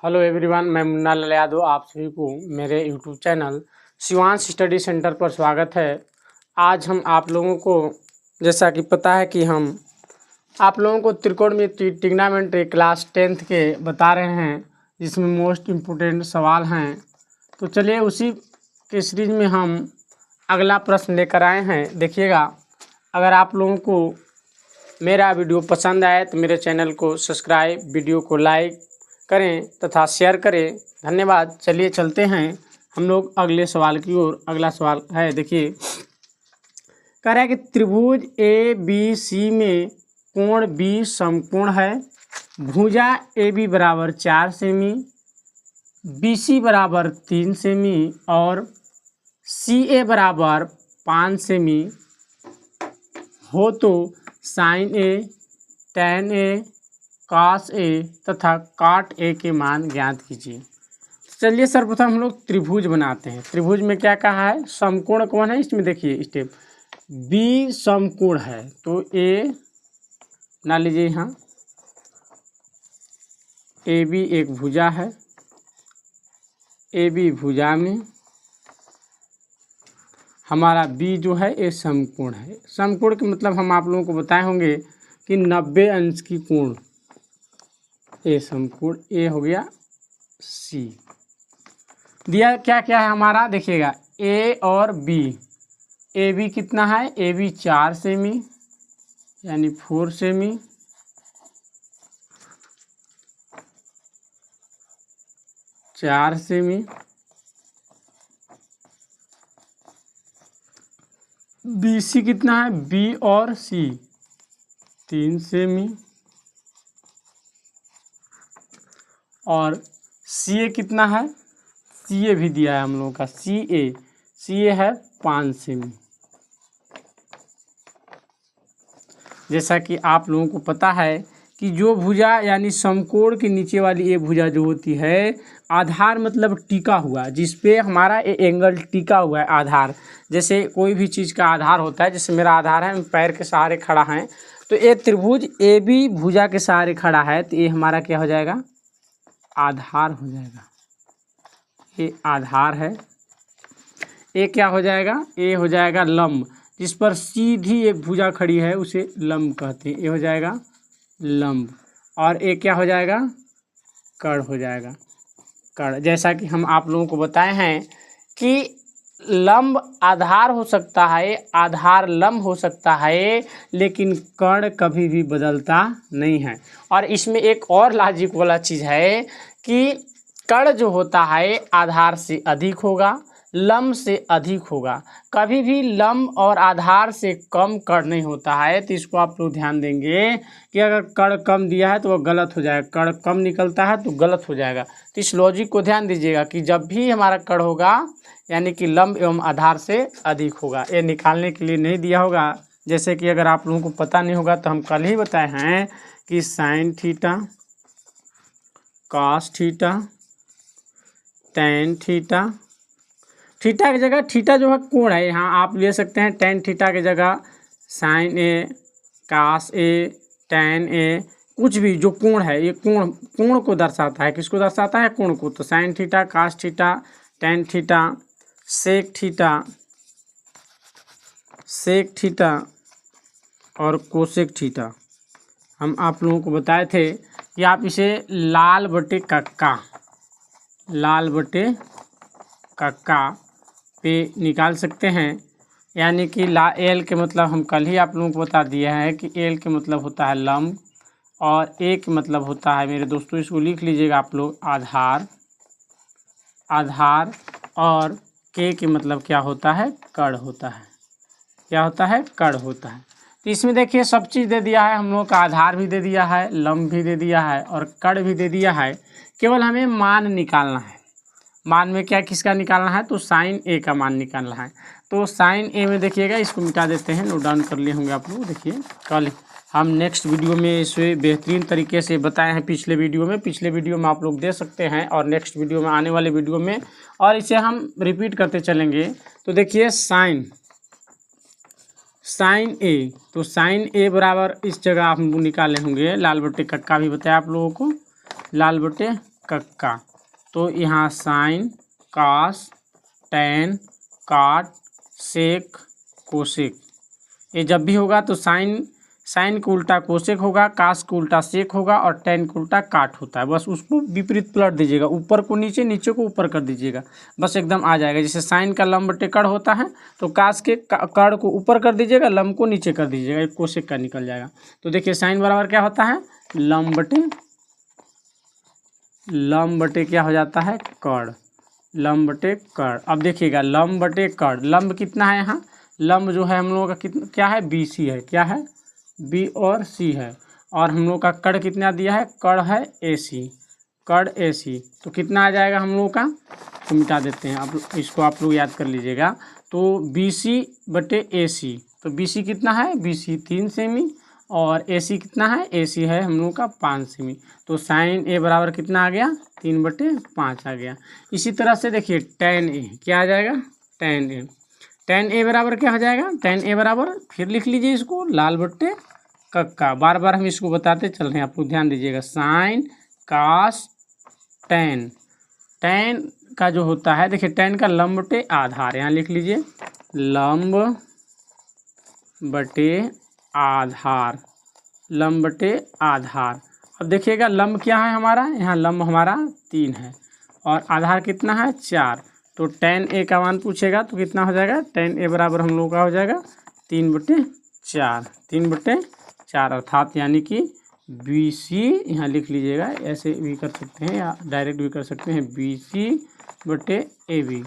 Hello everyone, मैं मुन्ना लाल यादव आप सभी को मेरे YouTube channel Shivansh study centre पर स्वागत है। आज हम आप लोगों को, जैसा कि पता है कि हम आप लोगों को त्रिकोणमिति ट्रिग्नोमेट्री क्लास 10th के बता रहे हैं, जिसमें मोस्ट इम्पोर्टेंट सवाल हैं। तो चलिए उसी के सीरीज में हम अगला प्रश्न लेकर आए हैं। देखिएगा, अगर आप लोगों को मेरा वीडियो पसंद आए तो मेरे चैनल को सब्सक्राइब, वीडियो को लाइक करें तथा शेयर करें। धन्यवाद। चलिए चलते हैं हम लोग अगले सवाल की ओर। अगला सवाल है, देखिए, कह रहा है कि त्रिभुज ए बी सी में कोण बी समकोण है। भुजा ए बी बराबर 4 सेमी, बी सी बराबर 3 सेमी और सी ए बराबर 5 सेमी हो तो sign A, tan A, cos A तथा काट ए के मान ज्ञात कीजिए। चलिए सर्वप्रथम हम लोग त्रिभुज बनाते हैं। त्रिभुज में क्या कहा है? समकोण कौन है? इसमें देखिए स्टेप, बी समकोण है तो ए ना लीजिए, यहाँ ए बी एक भुजा है, ए बी भुजा में हमारा बी जो है ये समकोण है। समकोण के मतलब हम आप लोगों को बताए होंगे कि 90 अंश की कोण, ए समकोण। ए हो गया सी। दिया क्या क्या है हमारा? देखिएगा, ए और बी। ए बी कितना है? ए बी 4 सेमी यानी 4 सेमी, चार सेमी। बी सी कितना है? बी और सी 3 सेमी और सी ए कितना है? सी ए भी दिया है हम लोगों का, सी ए है 5 सेमी। जैसा कि आप लोगों को पता है कि जो भुजा यानी समकोण के नीचे वाली ये भुजा जो होती है, आधार मतलब टिका हुआ, जिस पे हमारा ये एंगल टिका हुआ है। आधार जैसे कोई भी चीज़ का आधार होता है, जैसे मेरा आधार है, मैं पैर के सहारे खड़ा है, तो ये त्रिभुज ए बी भुजा के सहारे खड़ा है, तो ये हमारा क्या हो जाएगा? आधार हो जाएगा। ये आधार है। ये क्या हो जाएगा? ये हो जाएगा लंब, जिस पर सीधी एक भुजा खड़ी है उसे लंब कहते हैं। ये हो जाएगा लंब। और ये क्या हो जाएगा? कड़ हो जाएगा, कड़। जैसा कि हम आप लोगों को बताए हैं कि लंब आधार हो सकता है, आधार लंब हो सकता है, लेकिन कर्ण कभी भी बदलता नहीं है। और इसमें एक और लॉजिक वाला चीज़ है कि कर्ण जो होता है आधार से अधिक होगा, लंब से अधिक होगा। कभी भी लंब और आधार से कम कर्ण नहीं होता है। तो इसको आप लोग ध्यान देंगे कि अगर कर्ण कम दिया है तो वह गलत हो जाएगा, कर्ण कम निकलता है तो गलत हो जाएगा। तो इस लॉजिक को ध्यान दीजिएगा कि जब भी हमारा कर्ण होगा यानी कि लंब एवं आधार से अधिक होगा। ये निकालने के लिए नहीं दिया होगा। जैसे कि अगर आप लोगों को पता नहीं होगा तो हम कल ही बताए हैं कि sign theta, cos theta, tan theta. Theta की जगह, थीटा जो है कोण है, यहाँ आप ले सकते हैं टैन थीटा की जगह sign A, cos A, tan A, कुछ भी जो कोण है, ये कोण को दर्शाता है। किसको दर्शाता है? कोण को। तो sine theta, cos theta, tan theta, sec theta और कोसेक थीटा। हम आप लोगों को बताए थे कि आप इसे लाल बटे कक्का पे निकाल सकते हैं। यानी कि एल के मतलब हम कल ही आप लोगों को बता दिया है कि एल के मतलब होता है लंब और ए के मतलब होता है, मेरे दोस्तों इसको लिख लीजिएगा आप लोग, आधार और के के मतलब क्या होता है? कर्ण होता है। क्या होता है? कर्ण होता है। तो इसमें देखिए सब चीज़ दे दिया है हम लोग का, आधार भी दे दिया है, लंब भी दे दिया है और कर्ण भी दे दिया है। केवल हमें मान निकालना है। मान में क्या किसका निकालना है? तो साइन ए का मान निकालना है। तो साइन ए में देखिएगा, इसको मिटा देते हैं, नोट डाउन कर लिए होंगे आप लोग। देखिए कल हम नेक्स्ट वीडियो में इसे बेहतरीन तरीके से बताए हैं। पिछले वीडियो में आप लोग दे सकते हैं और नेक्स्ट वीडियो में, आने वाले वीडियो में, और इसे हम रिपीट करते चलेंगे। तो देखिए साइन ए, तो साइन ए बराबर इस जगह आप निकाले होंगे लाल बटे कक्का भी बताया आप लोगों को, लाल बटे कक्का। तो यहाँ साइन, कास, टैन, काट, सेक, कोसेक। ये जब भी होगा तो साइन को उल्टा कोसेक होगा, कास को उल्टा सेक होगा और टैन को उल्टा काट होता है। बस उसको विपरीत पलट दीजिएगा, ऊपर को नीचे, नीचे को ऊपर कर दीजिएगा, बस एकदम आ जाएगा। जैसे साइन का लंब बटे कड़ होता है तो कास के कड़ को ऊपर कर दीजिएगा, लंब को नीचे कर दीजिएगा, एक कोसेक का निकल जाएगा। तो देखिए साइन बराबर क्या होता है, लंब बटे क्या हो जाता है, कड़, लंब बटे कड़। अब देखिएगा लंब बटे कड़, लंब कितना है यहाँ, लंब जो है हम लोगों का कितना क्या है, BC है, क्या है, B और C है। और हम लोग का कड़ कितना दिया है, कड़ है AC, कड़ AC। तो कितना आ जाएगा हम लोग का, तो मिटा देते हैं, आप इसको आप लोग याद कर लीजिएगा। तो BC बटे AC, तो BC कितना है, BC 3 सेमी और AC कितना है, AC है हम लोग का 5 सेमी। तो साइन A बराबर कितना आ गया, 3/5 आ गया। इसी तरह से देखिए टैन A क्या आ जाएगा, टैन A, टैन A बराबर क्या हो जाएगा, टैन A बराबर, फिर लिख लीजिए इसको, लाल बट्टे कक्का। बार बार हम इसको बताते चल रहे हैं, आप लोग ध्यान दीजिएगा। साइन, कास, टैन, टैन का जो होता है देखिए टैन का लंब बटे आधार, यहाँ लिख लीजिए लंब बटे आधार, लंब बटे आधार। अब देखिएगा लंब क्या है हमारा, यहाँ लंब हमारा 3 है और आधार कितना है, 4। तो टैन A का मान पूछेगा तो कितना हो जाएगा, टैन A बराबर हम लोग का हो जाएगा 3/4, 3/4 अर्थात यानी कि BC, यहाँ लिख लीजिएगा, ऐसे भी कर सकते हैं या डायरेक्ट भी कर सकते हैं, BC बटे AB।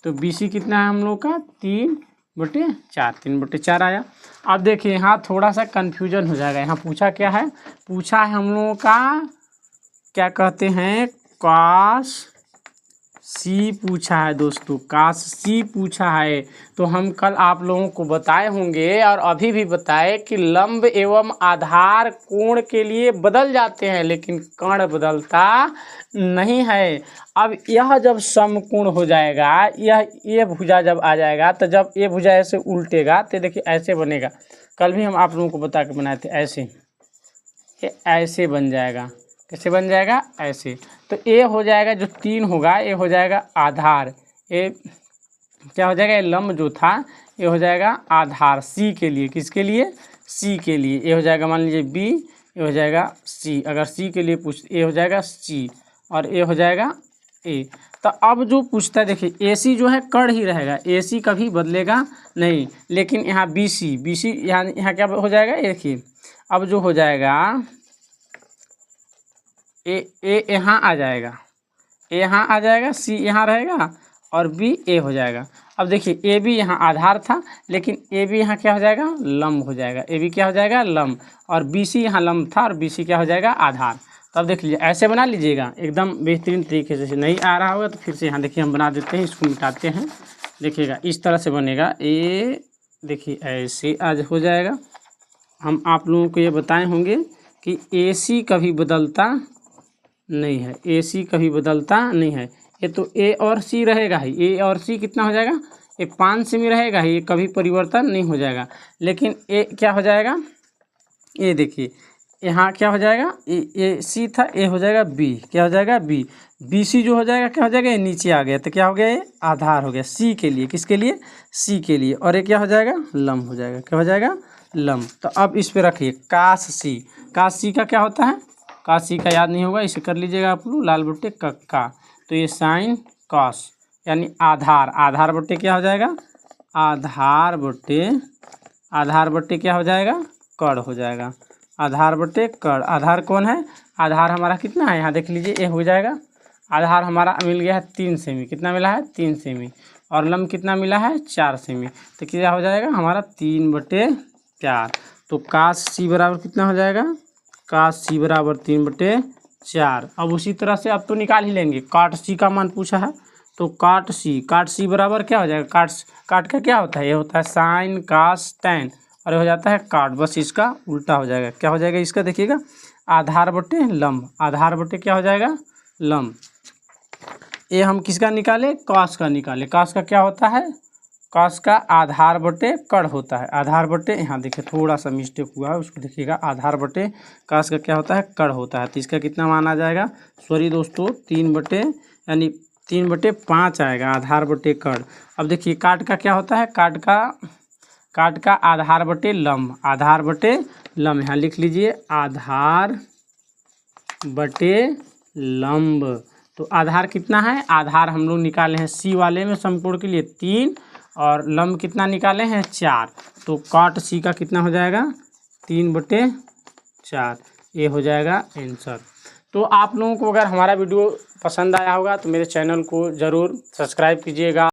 तो BC कितना है हम लोग का, 3/4, 3/4 आया। अब देखिए यहाँ थोड़ा सा कन्फ्यूजन हो जाएगा, यहाँ पूछा क्या है, पूछा है हम लोगों का क्या कहते हैं, कास C पूछा है दोस्तों, कास C पूछा है। तो हम कल आप लोगों को बताए होंगे और अभी भी बताए कि लंब एवं आधार कोण के लिए बदल जाते हैं लेकिन कर्ण बदलता नहीं है। अब यह जब समकोण हो जाएगा, ये भुजा जब आ जाएगा, तो जब ये भुजा ऐसे उल्टेगा तो देखिए ऐसे बनेगा। कल भी हम आप लोगों को बता के बनाए थे, ऐसे, ये ऐसे बन जाएगा। कैसे बन जाएगा, ऐसे। तो ए हो जाएगा, जो 3 होगा ये हो जाएगा आधार, ये क्या हो जाएगा, ये लंब जो था ये हो जाएगा आधार C के लिए, किसके लिए, C के लिए। ये हो जाएगा मान लीजिए B, ये हो जाएगा C, अगर C के लिए पूछ, ये हो जाएगा C और ये हो जाएगा A। तो अब जो पूछता है देखिए AC जो है कड़ ही रहेगा, AC कभी बदलेगा नहीं, लेकिन यहाँ BC यहाँ क्या हो जाएगा, देखिए अब जो हो जाएगा ए यहाँ आ जाएगा, ए यहाँ आ जाएगा, C यहाँ रहेगा और B A हो जाएगा। अब देखिए ए भी यहाँ आधार था लेकिन ए भी यहाँ क्या हो जाएगा, लंब हो जाएगा, ए भी क्या हो जाएगा, लंब, और BC यहाँ लंब था और BC क्या हो जाएगा, आधार। तो अब देख लीजिए ऐसे बना लीजिएगा एकदम बेहतरीन तरीके से। नहीं आ रहा होगा तो फिर से यहाँ देखिए हम बना देते हैं, इसको मिटाते हैं, देखिएगा इस तरह से बनेगा। ए देखिए ऐसे आज हो जाएगा। हम आप लोगों को ये बताए होंगे कि AC कभी बदलता नहीं है, AC कभी बदलता नहीं है। ये तो A और C रहेगा ही, A और C कितना हो जाएगा, ये 5 सेमी रहेगा ही, ये कभी परिवर्तन नहीं हो जाएगा। लेकिन A क्या हो जाएगा, ये देखिए यहाँ क्या हो जाएगा, ये C था, A हो जाएगा B, क्या हो जाएगा B, BC जो हो जाएगा क्या हो जाएगा, ये नीचे आ गया तो क्या हो गया, ये आधार हो गया C के लिए, किसके लिए, C के लिए, और ये क्या हो जाएगा, लंब हो जाएगा, क्या हो जाएगा, लंब। तो अब इस पे रखिए कास C, कास C का क्या होता है, कास C का याद नहीं होगा, इसे कर लीजिएगा आप लोग, लाल बट्टे कक्का। तो ये साइन कॉस यानी आधार, आधार बट्टे क्या हो जाएगा, आधार बट्टे क्या हो जाएगा, कड़ हो जाएगा, आधार बट्टे कड़। आधार कौन है, आधार हमारा कितना है, यहाँ देख लीजिए ये हो जाएगा, आधार हमारा मिल गया है 3 सेमी, कितना मिला है, 3 सेमी, और लंब कितना मिला है, 4 सेमी। तो क्या हो जाएगा हमारा 3/4। तो कास C बराबर कितना हो जाएगा, कास C बराबर 3/4। अब उसी तरह से अब तो निकाल ही लेंगे, काट C का मान पूछा है तो काट C बराबर क्या हो जाएगा, काट का क्या होता है, ये होता है साइन कास टैन, और ये हो जाता है काट, बस इसका उल्टा हो जाएगा, क्या हो जाएगा इसका, देखिएगा आधार बटे लंब, आधार बटे क्या हो जाएगा, लंब। ये हम किसका निकाले, कास का निकाले, कास का क्या होता है, कॉस का आधार बटे कड़ होता है। आधार बटे, यहाँ देखिए थोड़ा सा मिस्टेक हुआ है, उसको देखिएगा। आधार बटे कॉस का क्या होता है, कड़ होता है। तो इसका कितना माना जाएगा, सॉरी दोस्तों, 3/5 आएगा, आधार बटे कड़। अब देखिए काट का क्या होता है, काट का आधार बटे लंब, आधार बटे लंब। यहाँ लिख लीजिए आधार बटे लंब। तो आधार कितना है, आधार हम लोग निकाले हैं सी वाले में समकोण के लिए 3, और लंब कितना निकाले हैं 4। तो कॉट सी का कितना हो जाएगा, 3/4। ये हो जाएगा आंसर। तो आप लोगों को अगर हमारा वीडियो पसंद आया होगा तो मेरे चैनल को ज़रूर सब्सक्राइब कीजिएगा।